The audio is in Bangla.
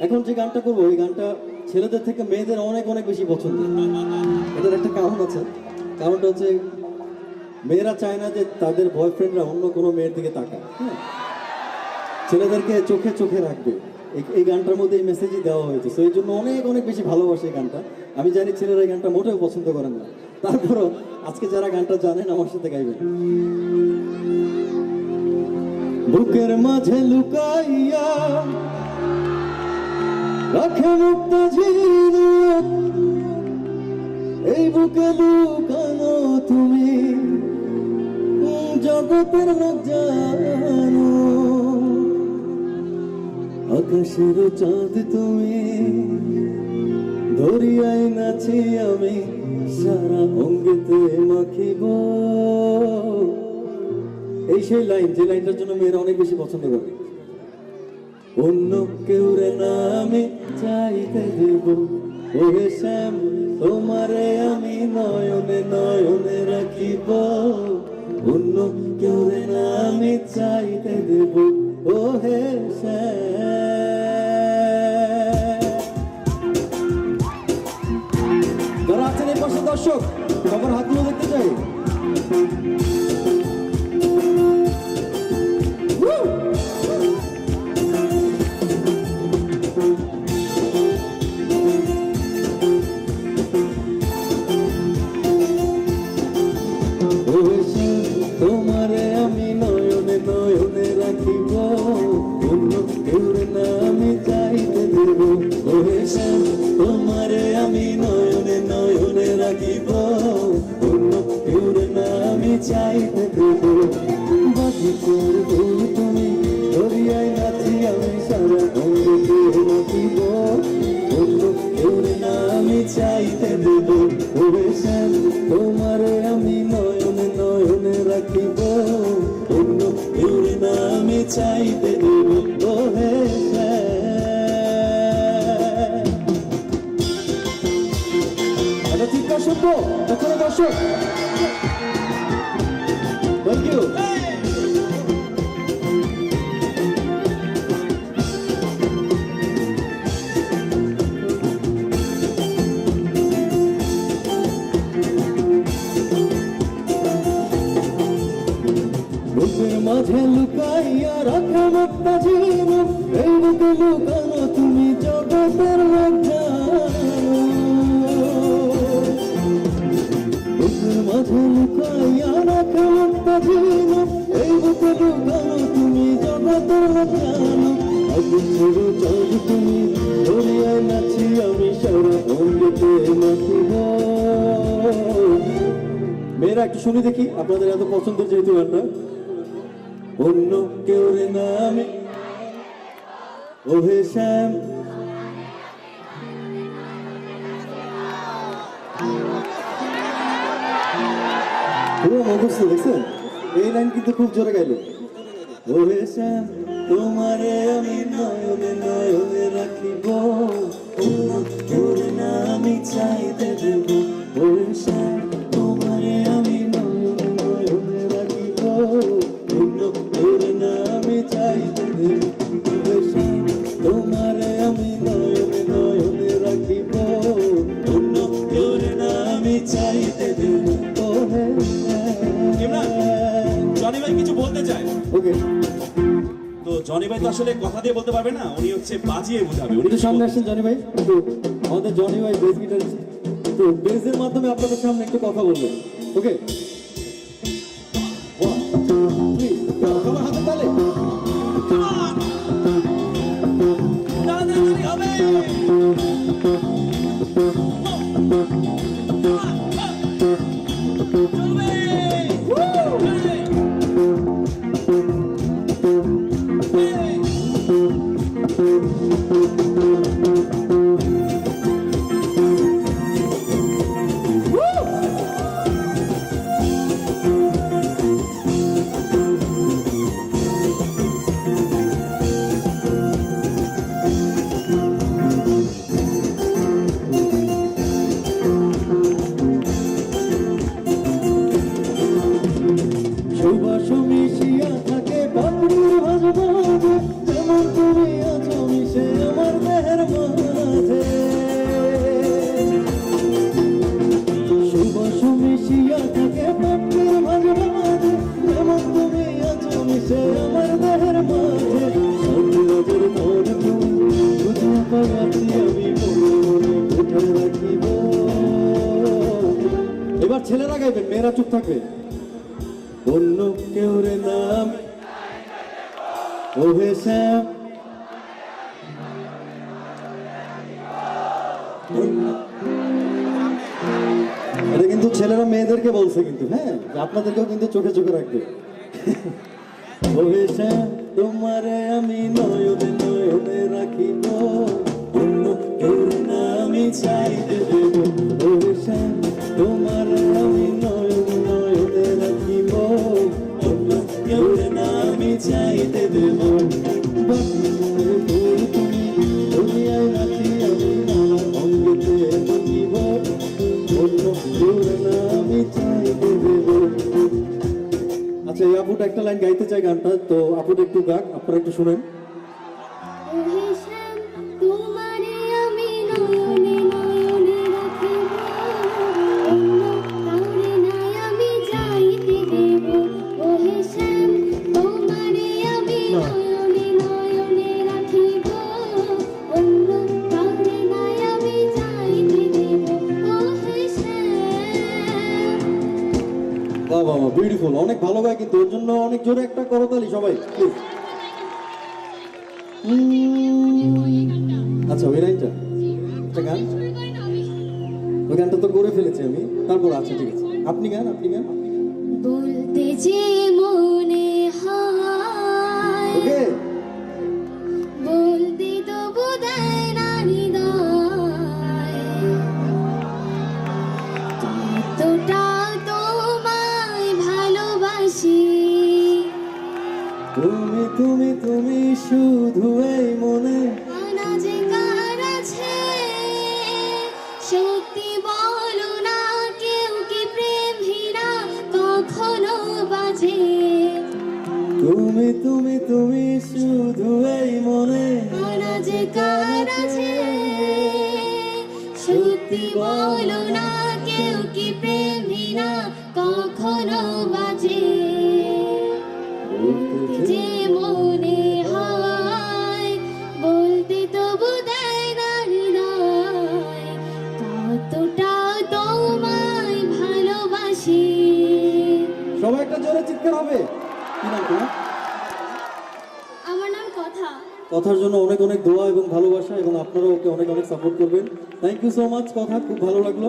এখন যে গানটা করবো ওই গানটা ছেলেদের থেকে মেয়েদের অনেক অনেক বেশি পছন্দ। এটার একটা কারণ আছে, কারণটা হচ্ছে মেয়েরা চায় না যে তাদের বয়ফ্রেন্ডরা অন্য কোনো মেয়ের দিকে তাকায়, হ্যাঁ, ছেলেদেরকে চোখে চোখে রাখবে। এই গানটার মধ্যে এই মেসেজই দেওয়া হয়েছে, তো এই জন্য অনেক অনেক বেশি ভালোবাসে এই গানটা। আমি জানি ছেলেরা এই গানটা মোটেও পছন্দ করেন না, তারপরও আজকে যারা গানটা জানেন আমার সাথে গাইবেন। বুকের মাঝে লুকাইয়া রাখে মুক্ত ঝিনুক, এই বুকে লুকানো তুমি জগতের লোক জানো। আকাশের চাঁদ তুমি, দরিয়ায় নাচি আমি, সারা অঙ্গেতে মাখিব। এই সেই লাইন, যে লাইনটার জন্য মেয়েরা অনেক বেশি পছন্দ করে। অন্য কেউ রে না আমি চাইতে দেব, ওরে শ্যাম তোমারে আমি নয়নে নয়নে রাখিব। অন্য কেউ রে না আমি চাইতে দেব, ও হে যারা আছেন এই পাশে দর্শক, সবার হাতগুলো দেখতে চাই। তোমারে আমি নয়নে নয়নে রাখিব, অন্য কেউ না আমি চাইতে দেব। ওহে শ্যাম তোমারে আমি নয়নে নয়নে রাখিব, অন্য কেউ না আমি চাইতে দেব। বাকি করবো তুমি দরিয়ায় নাচি আমি, সারা অঙ্গতে রাখিব, অন্য কেউ না আমি চাইতে দেব। ওহে শ্যাম তোমারে আমি নয়নে নয়নে রাখিব, অন্য কেউ না আমি চাইতে দেব। ওহে এটা চিৎকার শুনবো এখানে দর্শক। Thank you. বুকের মাঝে লুকাইয়া রাখা মুক্ত ঝিনুক, এই বুকে লুকানো তুমি জগতের লোক জানো। বুকের মাঝে লুকাইয়া রাখা মুক্ত ঝিনুক, এই বুকে লুকানো তুমি জগতের লোক জানো। আগুন ছেড়ে চাঁদ তুমি, দরিয়ায় নাচি আমি, সারা অঙ্গেতে মাখিব। মেয়েরা একটু শুনে দেখি আপনাদের এত পছন্দের যেহেতু গানটা। অন্য কেউ রে না আমি, ওহে শ্যাম পুরো মুখস্থ, দেখছেন? এই লাইন কিন্তু খুব জোরে গাইল। ওহে শ্যাম তোমারে আমি নয়নে নয়নে রাখিব, অন্য কেউ রে না আমি চাইতে দেব। ওহে শ্যাম তোমারে আমি নয়নে নয়নে রাখিব, অন্য কেউ রে না আমি চাইতে দেব। ওহে শ্যাম তোমারে আমি নয়নে নয়নে রাখিব, অন্য কেউ রে না আমি চাইতে দেব। ওহে জনি ভাই কিছু বলতে চায়। ওকে, তো জনি ভাই তো আসলে কথা দিয়ে বলতে পারবে না, উনি হচ্ছে বাজিয়ে বোঝাবে। উনি একটু সামনে আসছেন জনি ভাই। তো আমাদের জনি ভাই বেস গিটারিস্ট, তো বেসের মাধ্যমে আপনাদের সামনে একটু কথা বলবেন। ওকে, 1 2 3 সবার হাতে তালে। তাড়াতাড়ি হবে। সুবাস মিশিয়া থাকে পাপড়ির ভাজ ভাজ, যেমন তুমি আছো মিশে আমার দেহের এবার ছেলেরা গাইবেন, মেয়েরা চুপ থাকবে। অন্য কেউ রে নাম ওহে শ্যাম, এটা কিন্তু ছেলেরা মেয়েদেরকে বলছে কিন্তু, হ্যাঁ, যে আপনাদেরকেও কিন্তু চোখে চোখে রাখবে। ওহে শ্যাম তোমারে আমি নয়নে নয়নে রাখিব, অন্য কেউ না আমি চাইতে দেব। ওহে শ্যাম তোমারে আমি নয়নে নয়নে রাখিব, অন্য কেউ না আমি চাইতে দেব। বাকি মোরে ফুল তুমি দুনিয়ায় রাখি আমি আমার অঙ্গেতে থাকিব, অন্য কেউ না আমি চাইতে দেব। আচ্ছা, এই আপুটা একটা লাইন গাইতে চাই গানটা, তো আপুটা একটু গাক, আপনারা একটু শুনেন। ওহে শ্যাম তোমারে আমি নয়নে নয়নে রাখিব, অন্য কাউরে নাই আমি যাইতে দেব। ওহে শ্যাম তোমারে আমি নয়নে নয়নে রাখিব, অন্য কাউরে নাই আমি যাইতে দেব। ওহে শ্যাম। বাহ বাহ, বিউটিফুল, অনেক ভালো গায় কিন্তু, ওর জন্য অনেক জোরে একটা করতালি সবাই প্লিজ। আচ্ছা, ওই লাইনটা একটা গান, ওই গানটা তো করে ফেলেছি আমি, তারপর আচ্ছা ঠিক আছে, আপনি গান, আপনি গান। বলতে যে মনে হয়, ওকে, বলতে তো বোধহয় না হৃদয়, কতটা তোমায় ভালোবাসি। তুমি তুমি তুমি শুধু এই মনে, আনা যে কার আছে সত্যি বলো না, কেউ কি প্রেমহীনা কখনো বাজে। তুমি তুমি তুমি শুধু এই মনে, আনা যে কার আছে সত্যি বলো না, কেউ কি প্রেমহীনা কখনো বাজে। বলতে যে মনে হয়, বলতে তবু দেয় না হৃদয়, কতটা তোমায় ভালোবাসি। সবাই একটা জোরে চিৎকার হবে। কি নাম তোমার? আমার নাম কথা। কথার জন্য অনেক অনেক দোয়া এবং ভালোবাসা, এবং আপনারা ওকে অনেক অনেক সাপোর্ট করবেন। থ্যাংক ইউ সো মাচ কথা, খুব ভালো লাগলো।